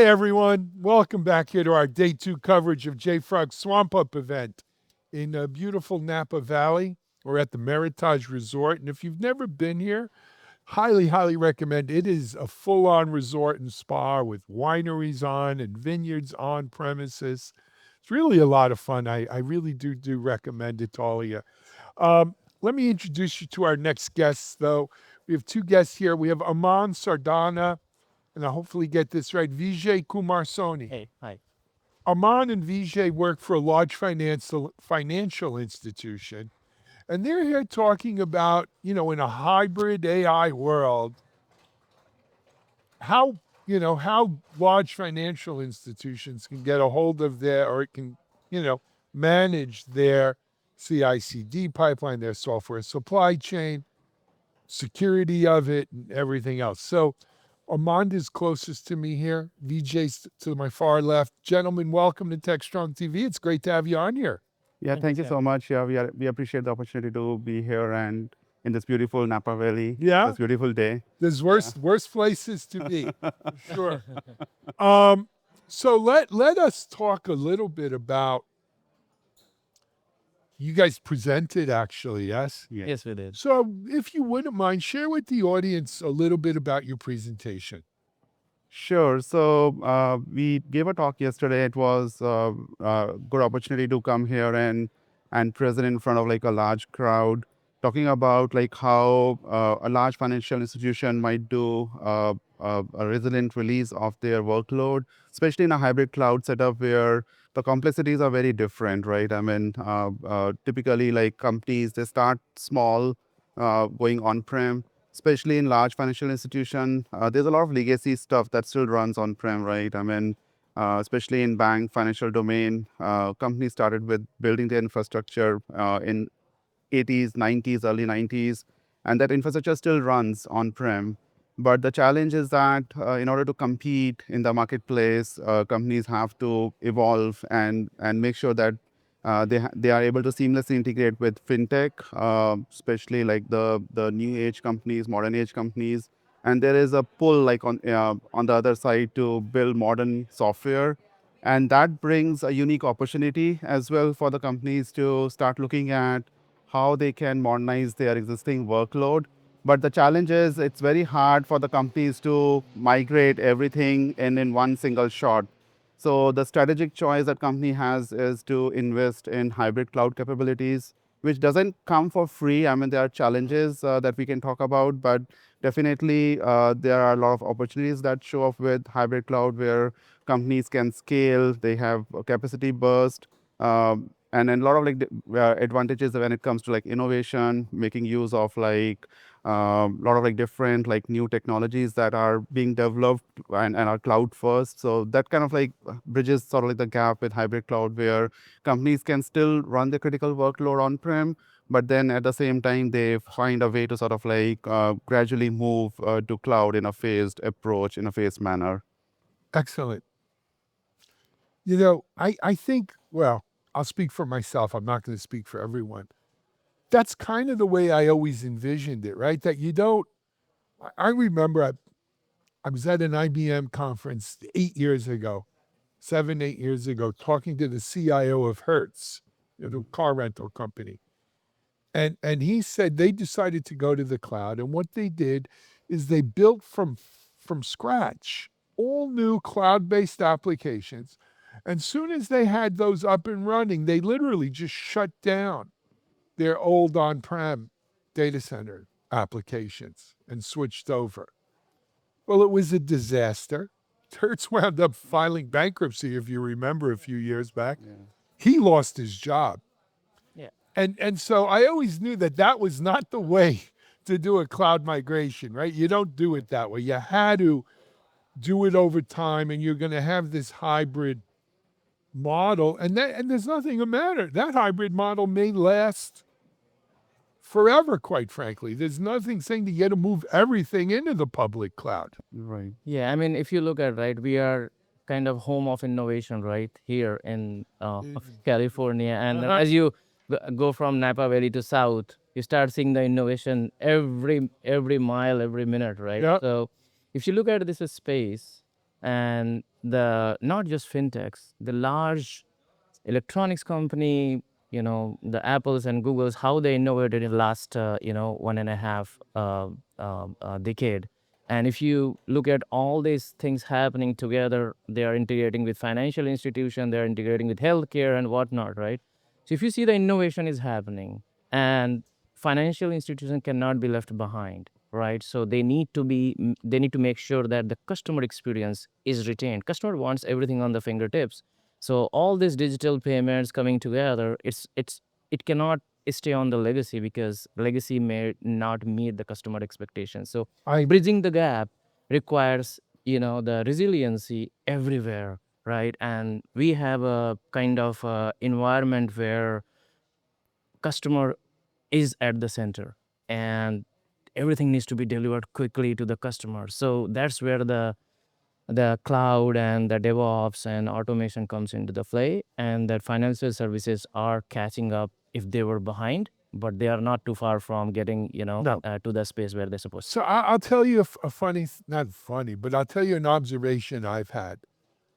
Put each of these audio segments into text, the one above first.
Hi, everyone. Welcome back here to our day 2 coverage of JFrog's swampUP event in beautiful Napa Valley. We're at the Meritage Resort. And if you've never been here, highly recommend. It is a full-on resort and spa with wineries on and vineyards on premises. It's really a lot of fun. I really do recommend it to all of you. Let me introduce you to our next guests, though. We have 2 guests here. We have Aman Sardana, and I hopefully get this right, Vijay Kumar Soni. Hey, hi. Aman and Vijay work for a large financial institution, and they're here talking about, in a hybrid AI world, how how large financial institutions can get a hold of their, or it can, manage their CI/CD pipeline, their software supply chain, security of it, and everything else. So Armand is closest to me here. VJ's to my far left. Gentlemen, welcome to Techstrong TV. It's great to have you on here. Yeah, Thank you, thank you Sam. so much. Yeah, we appreciate the opportunity to be here and in this beautiful Napa Valley. Yeah, This beautiful day. there's worse places to be, for sure. So let us talk a little bit about, you guys presented actually, yes? Yeah. Yes, we did. So if you wouldn't mind, share with the audience a little bit about your presentation. Sure. So we gave a talk yesterday. It was a good opportunity to come here and present in front of like a large crowd, talking about like how a large financial institution might do a resilient release of their workload, especially in a hybrid cloud setup where the complexities are very different, right? I mean, typically like companies, they start small, going on-prem, especially in large financial institution. There's a lot of legacy stuff that still runs on-prem, right? I mean, especially in bank financial domain, companies started with building their infrastructure in 80s, 90s, early 90s, and that infrastructure still runs on-prem. But the challenge is that in order to compete in the marketplace, companies have to evolve and make sure that they are able to seamlessly integrate with fintech, especially like the new age companies, modern age companies. And there is a pull like on the other side to build modern software, and that brings a unique opportunity as well for the companies to start looking at how they can modernize their existing workload. But the challenge is it's very hard for the companies to migrate everything in one single shot. So the strategic choice that company has is to invest in hybrid cloud capabilities, which doesn't come for free. I mean, there are challenges that we can talk about, but definitely there are a lot of opportunities that show up with hybrid cloud where companies can scale, they have a capacity burst, and then a lot of like advantages when it comes to like innovation, making use of like a lot of like different like new technologies that are being developed and are cloud first. So that kind of like bridges sort of like the gap with hybrid cloud where companies can still run the critical workload on-prem, but then at the same time they find a way to sort of like gradually move to cloud in a phased approach, in a phased manner. Excellent. I think, well, I'll speak for myself. I'm not going to speak for everyone. That's kind of the way I always envisioned it, right? That you don't, I remember I was at an IBM conference 8 years ago, 7, 8 years ago, talking to the CIO of Hertz, the car rental company. And he said they decided to go to the cloud. And what they did is they built from scratch all new cloud-based applications. And soon as they had those up and running, they literally just shut down their old on-prem data center applications and switched over. Well, it was a disaster. Hertz wound up filing bankruptcy, if you remember, a few years back. Yeah. He lost his job. Yeah. And so I always knew that that was not the way to do a cloud migration, right? You don't do it that way. You had to do it over time, and you're going to have this hybrid model, and there's nothing the matter. That hybrid model may last forever, quite frankly. There's nothing saying that you got to move everything into the public cloud. Right. Yeah, I mean, if you look at, right, we are kind of home of innovation, right, here in California. And as you go from Napa Valley to south, you start seeing the innovation every mile, every minute, right? Yeah. So if you look at this space, and the not just fintechs, the large electronics company, the Apples and Googles, how they innovated in the last, 1.5 decade. And if you look at all these things happening together, they are integrating with financial institution, they're integrating with healthcare and whatnot, right? So if you see the innovation is happening, and financial institution cannot be left behind, right? So they need to make sure that the customer experience is retained. Customer wants everything on the fingertips. So all these digital payments coming together, it cannot stay on the legacy, because legacy may not meet the customer expectations. So I bridging the gap requires, the resiliency everywhere, right? And we have a kind of environment where customer is at the center, and everything needs to be delivered quickly to the customer. So that's where the cloud and the DevOps and automation comes into the play, and that financial services are catching up if they were behind, but they are not too far from getting, no. to the space where they're supposed to. So I'll tell you a funny, not funny, but I'll tell you an observation I've had.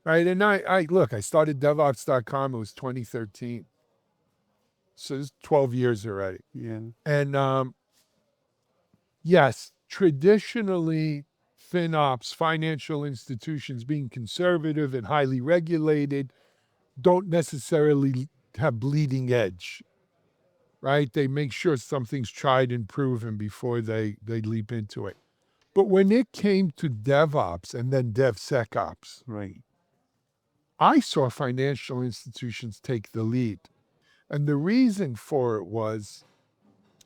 Right, and I look. I started DevOps.com. It was 2013, so it's 12 years already. Yeah. And yes, traditionally, FinOps, financial institutions being conservative and highly regulated, don't necessarily have bleeding edge, right? They make sure something's tried and proven before they leap into it. But when it came to DevOps and then DevSecOps, Right. I saw financial institutions take the lead. And the reason for it was,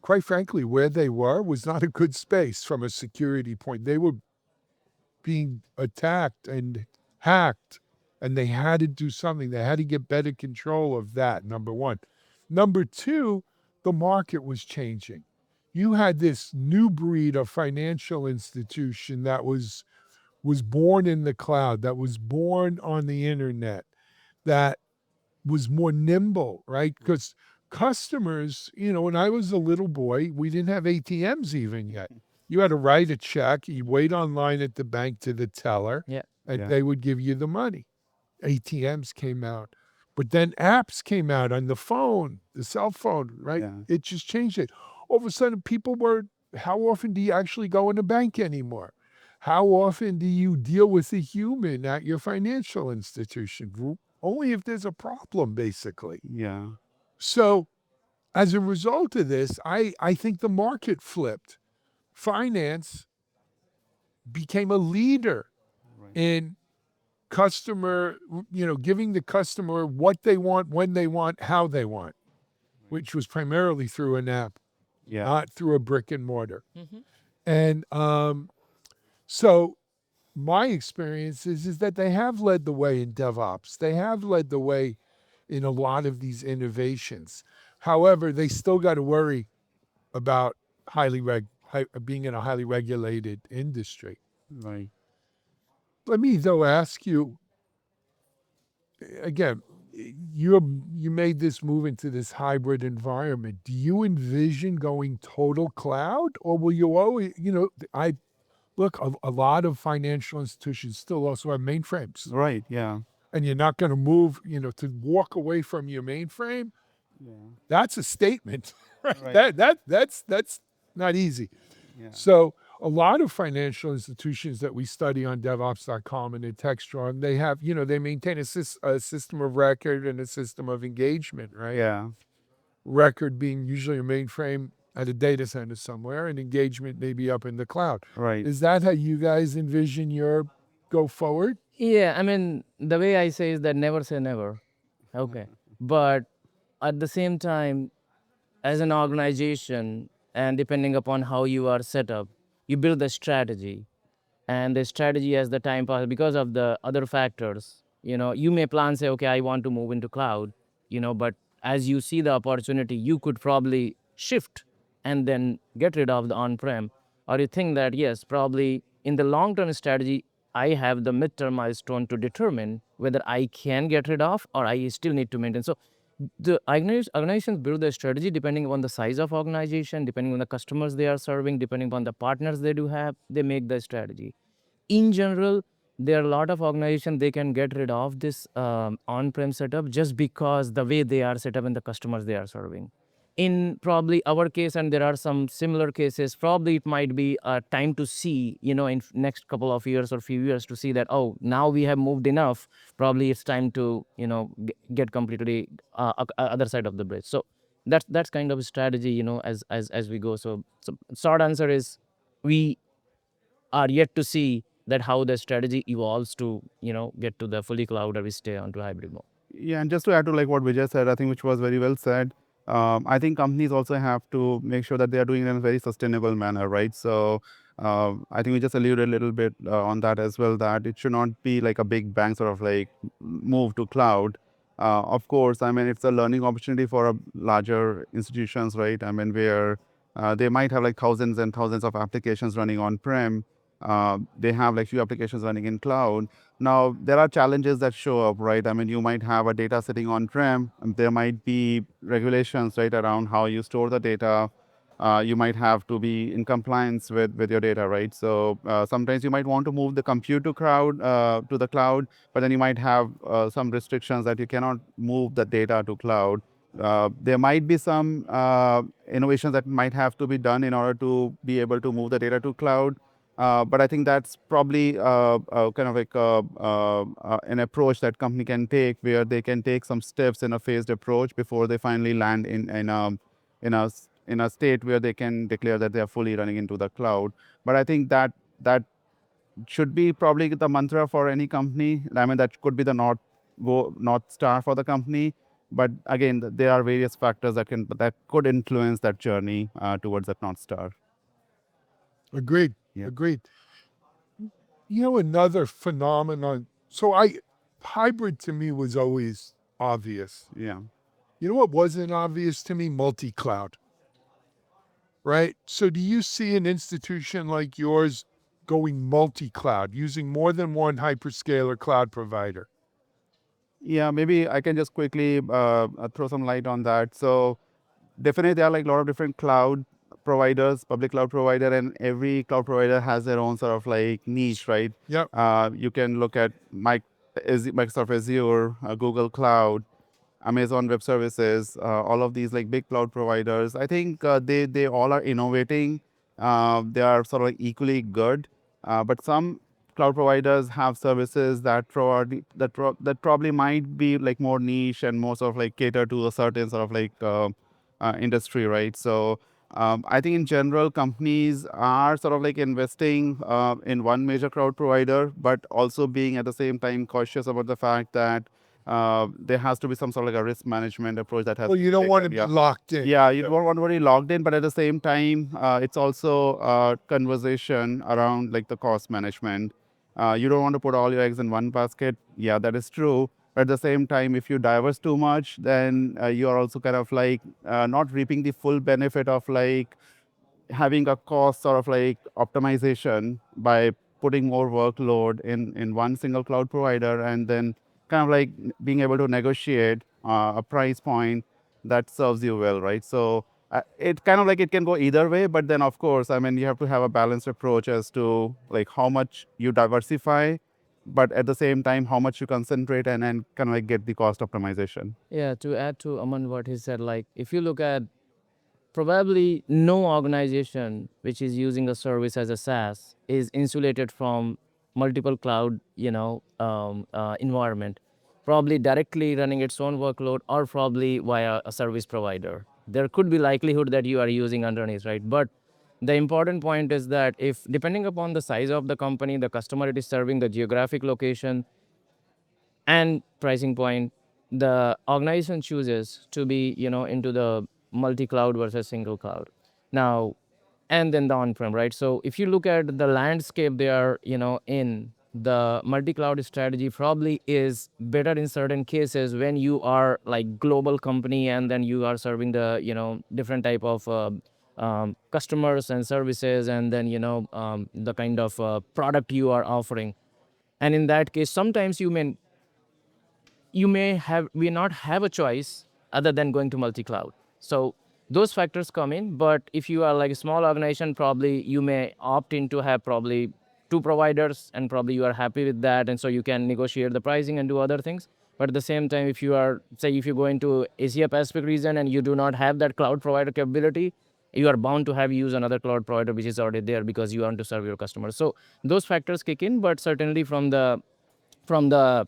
quite frankly, where they were was not a good space from a security point. They were being attacked and hacked, and they had to do something. They had to get better control of that, number one. Number two, the market was changing. You had this new breed of financial institution that was born in the cloud, that was born on the internet, that was more nimble, right? Because customers, when I was a little boy, we didn't have ATMs even yet. You had to write a check, you wait online at the bank to the teller, Yeah. and Yeah. they would give you the money. ATMs came out. But then apps came out on the phone, the cell phone, right? Yeah. It just changed it. All of a sudden, people were, how often do you actually go in a bank anymore? How often do you deal with a human at your financial institution? Only if there's a problem, basically. Yeah. So as a result of this, I think the market flipped. Finance became a leader Right. in customer, giving the customer what they want, when they want, how they want, which was primarily through an app, Yeah. not through a brick and mortar. Mhm. And so my experience is that they have led the way in DevOps. They have led the way in a lot of these innovations. However, they still got to worry about being in a highly regulated industry. Right. Let me though ask you again. You made this move into this hybrid environment. Do you envision going total cloud, or will you always? I look, a lot of financial institutions still also have mainframes, Right. Yeah. and you're not going to move. To walk away from your mainframe. Yeah. That's a statement, right? Right. That's not easy. Yeah. So a lot of financial institutions that we study on DevOps.com and in Techstrong, they have, they maintain a system of record and a system of engagement, right? Yeah. Record being usually a mainframe at a data center somewhere, and engagement maybe up in the cloud. Right. Is that how you guys envision your go forward? Yeah, I mean, the way I say is that never say never. Okay. But at the same time, as an organization, and depending upon how you are set up, you build a strategy. And the strategy as the time passes, because of the other factors, you may plan, say, okay, I want to move into cloud, but as you see the opportunity, you could probably shift and then get rid of the on-prem. Or you think that, yes, probably in the long-term strategy, I have the midterm milestone to determine whether I can get rid of or I still need to maintain. So the organizations build their strategy depending on the size of organization, depending on the customers they are serving, depending on the partners they do have, they make the strategy. In general, there are a lot of organizations, they can get rid of this on-prem setup just because the way they are set up and the customers they are serving. In probably our case, and there are some similar cases, probably it might be a time to see, in next couple of years or few years to see that, oh, now we have moved enough. Probably it's time to, get completely other side of the bridge. So that's kind of a strategy, as we go. So short answer is, we are yet to see that how the strategy evolves to, get to the fully cloud or we stay onto hybrid mode. Yeah, and just to add to like what Vijay said, I think which was very well said. I think companies also have to make sure that they are doing it in a very sustainable manner, right? So I think we just alluded a little bit on that as well. That it should not be like a big bang sort of like move to cloud. Of course, I mean it's a learning opportunity for a larger institutions, right? I mean where they might have like thousands and thousands of applications running on prem. They have like few applications running in cloud. Now, there are challenges that show up, right? I mean, you might have a data sitting on-prem, and there might be regulations, right, around how you store the data. You might have to be in compliance with your data, right? So sometimes you might want to move the compute to the cloud, but then you might have some restrictions that you cannot move the data to cloud. There might be some innovations that might have to be done in order to be able to move the data to cloud. But I think that's probably kind of like an approach that company can take, where they can take some steps in a phased approach before they finally land in a state where they can declare that they are fully running into the cloud. But I think that should be probably the mantra for any company. I mean, that could be the north star for the company. But again, there are various factors that could influence that journey towards that north star. Agreed. Yeah. Agreed. Another phenomenon. Hybrid to me was always obvious. Yeah. You know what wasn't obvious to me? Multi-cloud. Right? So do you see an institution like yours going multi-cloud, using more than one hyperscaler cloud provider? Yeah, maybe I can just quickly throw some light on that. So definitely there are like a lot of different cloud providers, public cloud provider, and every cloud provider has their own sort of like niche, right? Yep. You can look at Microsoft Azure, Google Cloud, Amazon Web Services, all of these like big cloud providers. I think they all are innovating. They are sort of like equally good, but some cloud providers have services that that probably might be like more niche and more sort of like cater to a certain sort of like industry, right? So I think in general, companies are sort of like investing in one major cloud provider, but also being at the same time cautious about the fact that there has to be some sort of like a risk management approach that has Well, to you be don't want to taken. be Yeah. locked in. Yeah, you don't want to be logged in, but at the same time, it's also a conversation around like the cost management. You don't want to put all your eggs in one basket. Yeah, that is true. But at the same time, if you diverse too much, then you are also kind of like not reaping the full benefit of like having a cost sort of like optimization by putting more workload in one single cloud provider, and then kind of like being able to negotiate a price point that serves you well, right? So it kind of like it can go either way, but then of course, I mean, you have to have a balanced approach as to like how much you diversify, but at the same time how much you concentrate and kind of like get the cost optimization. Yeah, to add to Aman what he said, like if you look at, probably no organization which is using a service as a SaaS is insulated from multiple cloud, environment. Probably directly running its own workload or probably via a service provider. There could be likelihood that you are using underneath, right? But the important point is that if depending upon the size of the company, the customer it is serving, the geographic location, and pricing point, the organization chooses to be, into the multi-cloud versus single cloud. Now, and then the on-prem, right? So if you look at the landscape they are, in, the multi-cloud strategy probably is better in certain cases when you are like global company and then you are serving the, different type of customers and services, and then, the kind of product you are offering. And in that case, sometimes you may not have a choice other than going to multi-cloud. So those factors come in. But if you are like a small organization, probably you may opt in to have probably two providers, and probably you are happy with that, and so you can negotiate the pricing and do other things. But at the same time, if you are, say, if you go into Asia Pacific region and you do not have that cloud provider capability, you are bound to have use another cloud provider which is already there because you want to serve your customers. So those factors kick in, but certainly from the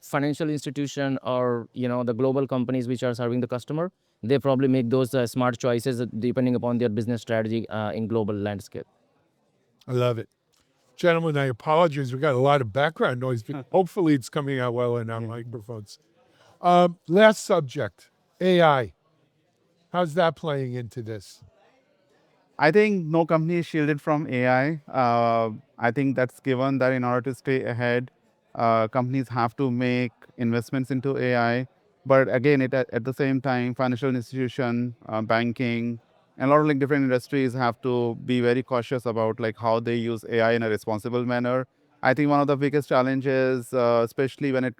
financial institution or the global companies which are serving the customer, they probably make those smart choices depending upon their business strategy in global landscape. I love it. Gentlemen, I apologize. We got a lot of background noise, but hopefully it's coming out well in our microphones. Last subject, AI. How's that playing into this? I think no company is shielded from AI. I think that's given that in order to stay ahead, companies have to make investments into AI. But again, at the same time, financial institution, banking, and a lot of like different industries have to be very cautious about like how they use AI in a responsible manner. I think one of the biggest challenges, especially when it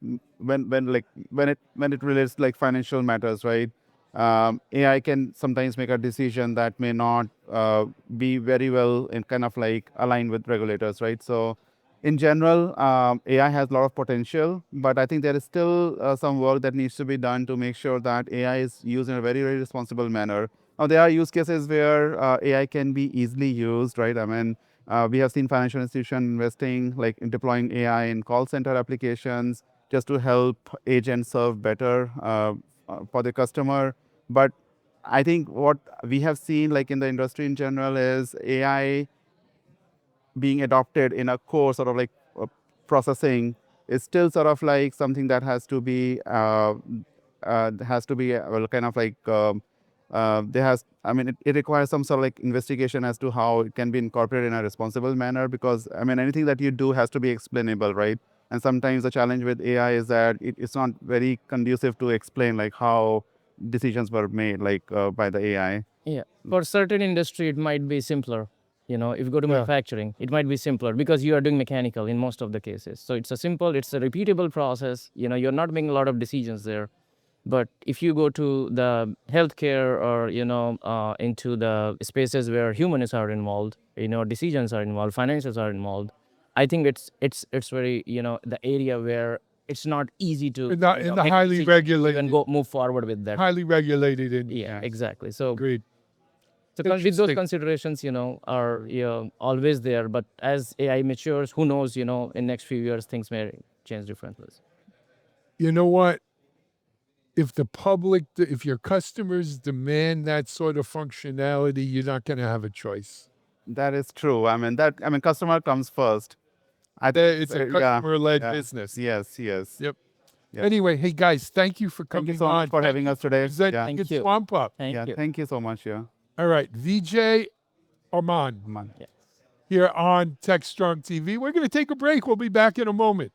relates to like financial matters, right? AI can sometimes make a decision that may not be very well in kind of like aligned with regulators, right? So, in general, AI has a lot of potential, but I think there is still some work that needs to be done to make sure that AI is used in a very, very responsible manner. Now, there are use cases where AI can be easily used, right? I mean, we have seen financial institutions investing, like in deploying AI in call center applications just to help agents serve better for the customer. But I think what we have seen, like in the industry in general, is AI being adopted in a core sort of like processing is still sort of like something that has to be well kind of like there has I mean it requires some sort of like investigation as to how it can be incorporated in a responsible manner, because I mean anything that you do has to be explainable, right? And sometimes the challenge with AI is that it's not very conducive to explain like how decisions were made like by the AI. Yeah, for certain industry, it might be simpler. If you go to Yeah. manufacturing, it might be simpler because you are doing mechanical in most of the cases. So it's a repeatable process. You're not making a lot of decisions there. But if you go to the healthcare or into the spaces where humans are involved, decisions are involved, finances are involved, I think it's very the area where it's not easy to In the make highly decisions regulated, and go move forward with that. highly regulated industry. Yeah, exactly. So Agreed. with those Interesting. considerations, are always there. But as AI matures, who knows? In next few years, things may change differently. You know what? If if your customers demand that sort of functionality, you're not going to have a choice. That is true. I mean customer comes first. It's a Yeah, customer-led yeah. business. Yes, yes. Yep. Yeah. Anyway, hey guys, thank you for Thank coming you so on. much for having us today. Presenting Yeah. Thank at you. swampUP. Thank Yeah, you. thank you so much. Yeah. All right, Vijay, Aman Man. here on Techstrong TV. We're going to take a break. We'll be back in a moment.